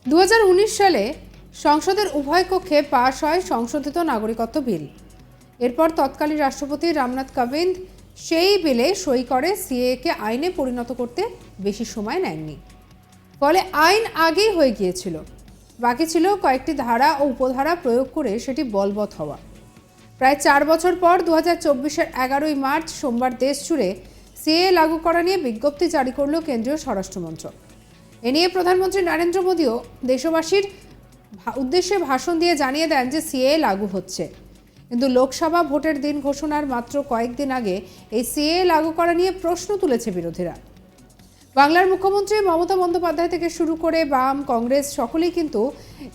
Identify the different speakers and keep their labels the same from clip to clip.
Speaker 1: 2019 সালে সংসদের উভয় কক্ষে পাশ হয় সংশোধিত নাগরিকত্ব বিল। এরপর তৎকালীন রাষ্ট্রপতি রামনাথ কোবিন্দ সেই বিলে সই করে সিএএকে আইনে পরিণত করতে বেশি সময় নেননি। ফলে আইন আগেই হয়ে গিয়েছিল, বাকি ছিল কয়েকটি ধারা ও উপধারা প্রয়োগ করে সেটি বলবৎ হওয়া। প্রায় 4 বছর পর 2024-এর 11ই মার্চ সোমবার দেশ জুড়ে সিএএ লাগু করা নিয়ে বিজ্ঞপ্তি জারি করল কেন্দ্রীয় স্বরাষ্ট্রমন্ত্রক। এ নিয়ে প্রধানমন্ত্রী নরেন্দ্র মোদীও দেশবাসীর উদ্দেশ্যে ভাষণ দিয়ে জানিয়ে দেন যে সিএএ লাগু হচ্ছে। কিন্তু লোকসভা ভোটের দিন ঘোষণার মাত্র কয়েকদিন আগে এই সিএএ লাগু করা নিয়ে প্রশ্ন তুলেছে বিরোধীরা। বাংলার মুখ্যমন্ত্রী মমতা বন্দ্যোপাধ্যায় থেকে শুরু করে বাম, কংগ্রেস সকলেই কিন্তু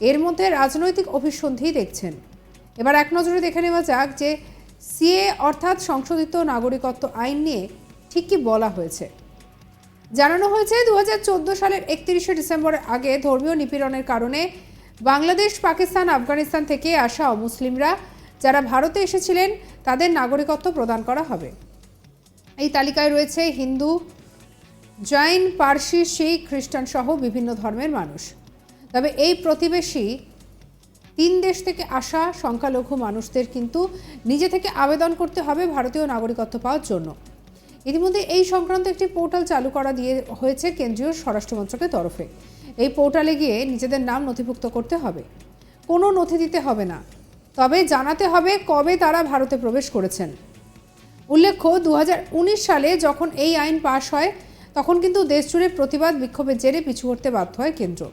Speaker 1: এর মধ্যে রাজনৈতিক অভিসন্ধি দেখছেন। এবার এক নজরে দেখে নেওয়া যাক যে সিএএ অর্থাৎ সংশোধিত নাগরিকত্ব আইন নিয়ে ঠিক কি বলা হয়েছে। জানানো হয়েছে 2014 সালের 31শে ডিসেম্বরের আগে ধর্মীয় নিপীড়নের কারণে বাংলাদেশ, পাকিস্তান, আফগানিস্তান থেকে আসা অমুসলিমরা যারা ভারতে এসেছিলেন তাদের নাগরিকত্ব প্রদান করা হবে। এই তালিকায় রয়েছে হিন্দু, জৈন, পার্সি, শিখ, খ্রিস্টান সহ বিভিন্ন ধর্মের মানুষ। তবে এই প্রতিবেশী 3 দেশ থেকে আসা সংখ্যালঘু মানুষদের কিন্তু নিজে থেকে আবেদন করতে হবে ভারতীয় নাগরিকত্ব পাওয়ার জন্য। ইতিমধ্যে এই সংক্রান্ত একটি পোর্টাল চালু করা দিয়ে হয়েছে কেন্দ্রীয় স্বরাষ্ট্র মন্ত্রকের তরফে। এই পোর্টালে গিয়ে নিজেদের নাম নথিভুক্ত করতে হবে, কোনো নথি দিতে হবে না, তবে জানাতে হবে কবে তারা ভারতে প্রবেশ করেছেন। উল্লেখ্য 2019 সালে যখন এই আইন পাশ হয় তখন কিন্তু দেশ জুড়ে প্রতিবাদ বিক্ষোভের জেরে পিছু হটতে বাধ্য হয় কেন্দ্র।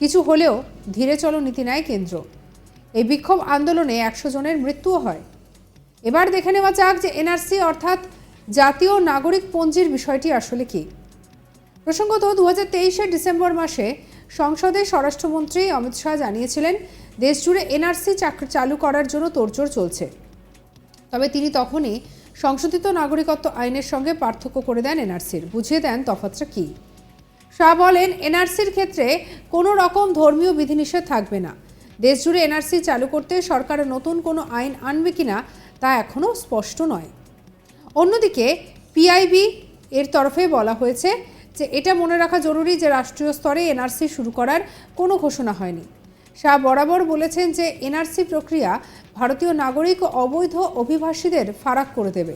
Speaker 1: কিছু হলেও ধীরে চলো নীতি নেয় কেন্দ্র। এই বিক্ষোভ আন্দোলনে 100 জনের মৃত্যুও হয়। এবার দেখে নেওয়া যাক যে এনআরসি অর্থাৎ জাতীয় নাগরিক পঞ্জির বিষয়টি আসলে কি। প্রসঙ্গত 2023-এর ডিসেম্বর মাসে সংসদে স্বরাষ্ট্রমন্ত্রী অমিত শাহ জানিয়েছিলেন দেশ জুড়ে এনআরসি চালু করার জন্য তোড়জোড় চলছে। তবে তিনি তখনই সংশোধিত নাগরিকত্ব আইনের সঙ্গে পার্থক্য করে দেন এনআরসির, বুঝিয়ে দেন তফাৎটা কী। শাহ বলেন এনআরসির ক্ষেত্রে কোনো রকম ধর্মীয় বিধিনিষেধ থাকবে না। দেশ জুড়ে এনআরসি চালু করতে সরকার নতুন কোনো আইন আনবে কিনা তা এখনও স্পষ্ট নয়। অন্যদিকে পিআইবি এর তরফে বলা হয়েছে যে এটা মনে রাখা জরুরি যে রাষ্ট্রীয় স্তরে এনআরসি শুরু করার কোনো ঘোষণা হয়নি। শাহ বরাবর বলেছেন যে এনআরসি প্রক্রিয়া ভারতীয় নাগরিক ও অবৈধ অভিবাসীদের ফারাক করে দেবে।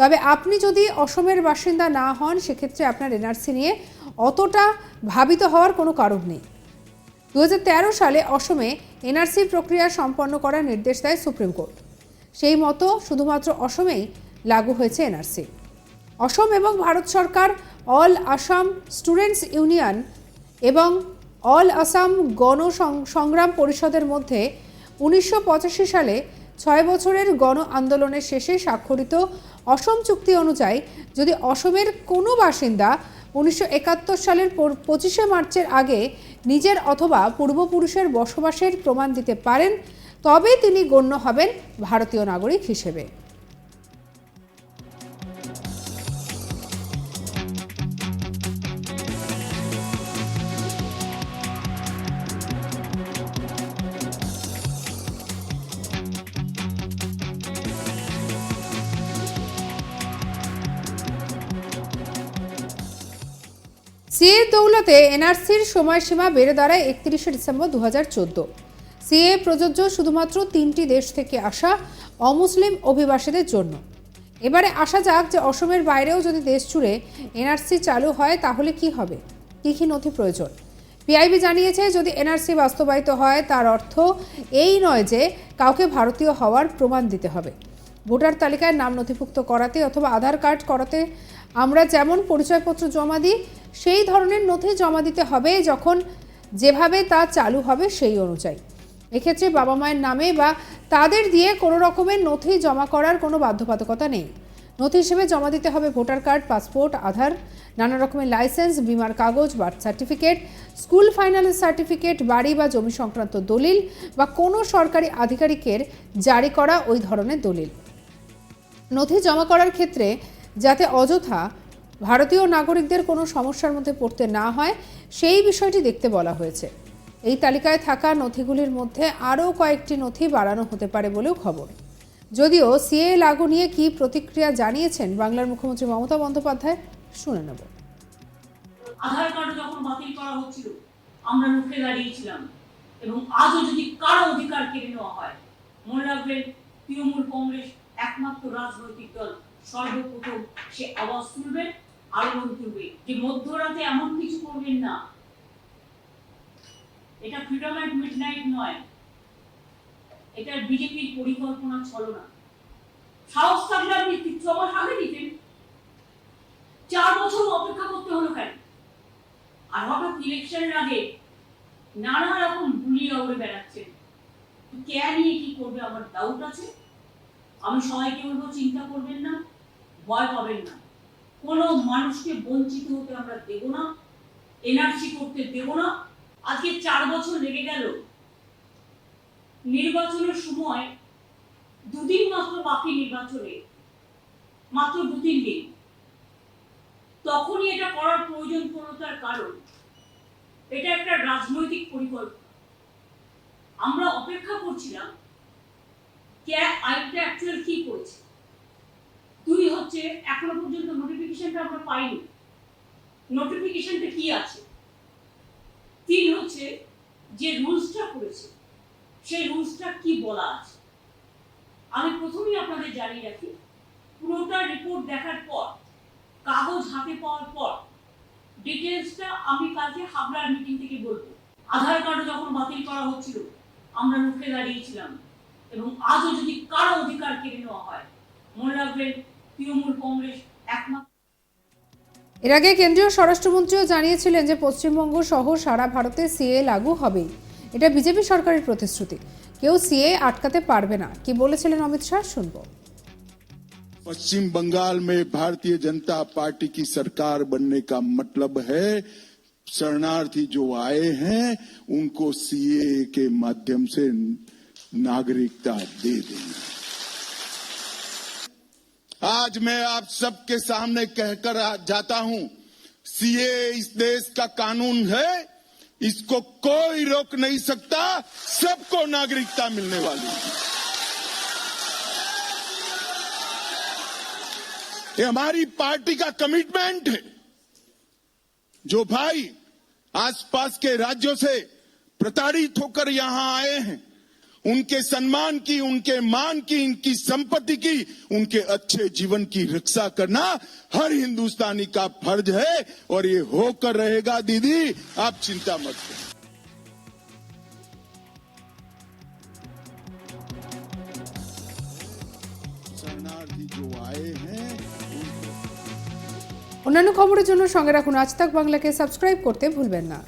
Speaker 1: তবে আপনি যদি অসমের বাসিন্দা না হন সেক্ষেত্রে আপনার এনআরসি নিয়ে অতটা ভাবিত হওয়ার কোনো কারণ নেই। 2013 সালে অসমে এনআরসি প্রক্রিয়া সম্পন্ন করার নির্দেশ দেয় সুপ্রিম কোর্ট। সেই মতো শুধুমাত্র অসমেই লাগু হয়েছে এনআরসি। অসম এবং ভারত সরকার অল আসাম স্টুডেন্টস ইউনিয়ন এবং অল আসাম গণ সংগ্রাম পরিষদের মধ্যে 1985 সালে 6 বছরের গণ আন্দোলনের শেষে স্বাক্ষরিত অসম চুক্তি অনুযায়ী যদি অসমের কোনো বাসিন্দা 1971 সালের 25শে মার্চের আগে নিজের অথবা পূর্বপুরুষের বসবাসের প্রমাণ দিতে পারেন তবে তিনি গণ্য হবেন ভারতীয় নাগরিক হিসেবে। সিএ দৌলতে এনআরসির সময়সীমা বেড়ে দাঁড়ায় 31শে ডিসেম্বর 2014। সিএ প্রযোজ্য শুধুমাত্র 3টি দেশ থেকে আসা অমুসলিম অভিবাসীদের জন্য। এবারে আসা যাক যে অসমের বাইরেও যদি দেশ জুড়ে এনআরসি চালু হয় তাহলে কি হবে, কী কী নথি প্রয়োজন। পিআইবি জানিয়েছে যদি এনআরসি বাস্তবায়িত হয় তার অর্থ এই নয় যে কাউকে ভারতীয় হওয়ার প্রমাণ দিতে হবে। ভোটার তালিকায় নাম নথিভুক্ত করাতে অথবা আধার কার্ড করাতে আমরা যেমন পরিচয়পত্র জমা দিই সেই ধরনের নথি জমা দিতে হবে যখন যেভাবে তা চালু হবে সেই অনুযায়ী। এক্ষেত্রে বাবা মায়ের নামে বা তাদের দিয়ে কোনো রকমের নথি জমা করার কোনো বাধ্যবাধকতা নেই। নথি হিসেবে জমা দিতে হবে ভোটার কার্ড, পাসপোর্ট, আধার, নানা রকমের লাইসেন্স, বিমার কাগজ, birth certificate, school final certificate, বাড়ি বা জমি সংক্রান্ত দলিল বা কোনো সরকারি আধিকারিকের জারি করা ওই ধরনের দলিল। নথি জমা করার ক্ষেত্রে যাতে অযথা ভারতীয় নাগরিকদের কোনো সমস্যার মধ্যে পড়তে না হয় সেই বিষয়টি দেখতে বলা হয়েছে। এই তালিকায় থাকা নথিগুলির মধ্যে আরও কয়েকটি নথি বাড়ানো হতে পারে বলেও খবর। যদিও সিএ লাগু নিয়ে কী প্রতিক্রিয়া জানিয়েছেন বাংলার মুখ্যমন্ত্রী মমতা বন্দ্যোপাধ্যায়, শুনে নেব।
Speaker 2: আধার কার্ড যখন বাতিল করা হচ্ছিল আমরা রুখে দাঁড়িয়েছিলাম এবং আজও যদি কারো অধিকার কেড়ে নেওয়া হয়, মনে রাখবেন তৃণমূল কংগ্রেস একমাত্র রাজনৈতিক দল সর্বপ্রথম সে আওয়াজ তুলবে, আলোড়ন তুলবে যে মধ্যরাতে এমন কিছু করবেন না। এটা ফ্রিডম অ্যাট মিডনাইট নয়, এটা বিজেপির পরিকল্পনা ছলনা। সাহস থাকলে আপনি 6 মাস আগে দিতেন, 4 বছর অপেক্ষা করতে হলো কেন? আর হঠাৎ ইলেকশনের আগে নানা রকম বুলিয়ে উড়ে বেড়াচ্ছেন। কে নিয়ে কি করবে আমার ডাউট আছে। আমি সবাইকে বলবো চিন্তা করবেন না, ভয় পাবেন না। কোনো মানুষকে বঞ্চিত হতে আমরা দেব না, এনআরসি করতে দেব না। আজকে 4 বছর লেগে গেল, নির্বাচনের সময় 2 দিন মাত্র বাকি, নির্বাচনে মাত্র 2-3 দিন। তখনই এটা করার প্রয়োজন পড়ল, তার কারণ এটা একটা রাজনৈতিক পরিকল্পনা। আমরা অপেক্ষা করছিলাম কে আইনটা অ্যাকচুয়াল কি করেছে। 2 হচ্ছে এখনো পর্যন্ত নোটিফিকেশনটা আমরা পাইনি, নোটিফিকেশনটা কি আছে। 3 হচ্ছে যে রুলসটা করেছে সেই রুলসটা কি বলা আছে। আমি প্রথমেই আপনাদের জানিয়ে রাখি, পুরোটা রিপোর্ট দেখার পর, কাগজ হাতে পাওয়ার পর ডিটেলসটা আমি কালকে হাবড়ার মিটিং থেকে বলবো। আধার কার্ড যখন বাতিল করা হচ্ছিল আমরা রুখে দাঁড়িয়েছিলাম এবং আজও যদি কারো অধিকার কেড়ে নেওয়া হয়, মনে রাখবেন তৃণমূল কংগ্রেস একমাত্র।
Speaker 1: এর আগে কেন্দ্রীয় স্বরাষ্ট্রমন্ত্রীও জানিয়েছিলেন যে পশ্চিমবঙ্গ সহ সারা ভারতে সিএ লাগু হবেই। এটা বিজেপি সরকারের প্রতিশ্রুতি, কেউ সিএ আটকাতে পারবে না। কি বলেছিলেন অমিত শাহ, শুনবো।
Speaker 3: पश्चिम बंगाल में भारतीय जनता पार्टी की सरकार बनने का मतलब है शरणार्थी जो आए हैं उनको सीए के माध्यम से नागरिकता दे देना। आज मैं आप सबके सामने कहकर जाता हूं, सीए इस देश का कानून है, इसको कोई रोक नहीं सकता, सबको नागरिकता मिलने वाली है। ये हमारी पार्टी का कमिटमेंट है। जो भाई आसपास के राज्यों से प्रताड़ित होकर यहां आए हैं, उनके सम्मान की, उनके मान की, इनकी संपत्ति की, उनके अच्छे जीवन की रक्षा करना हर हिंदुस्तानी का फर्ज है और ये होकर रहेगा। दीदी आप चिंता मत करो। शरणार्थी जो आए हैं
Speaker 1: অন্যান্য খবরের জন্য সঙ্গে রাখুন আজ তাক বাংলাকে, সাবস্ক্রাইব করতে ভুলবেন না।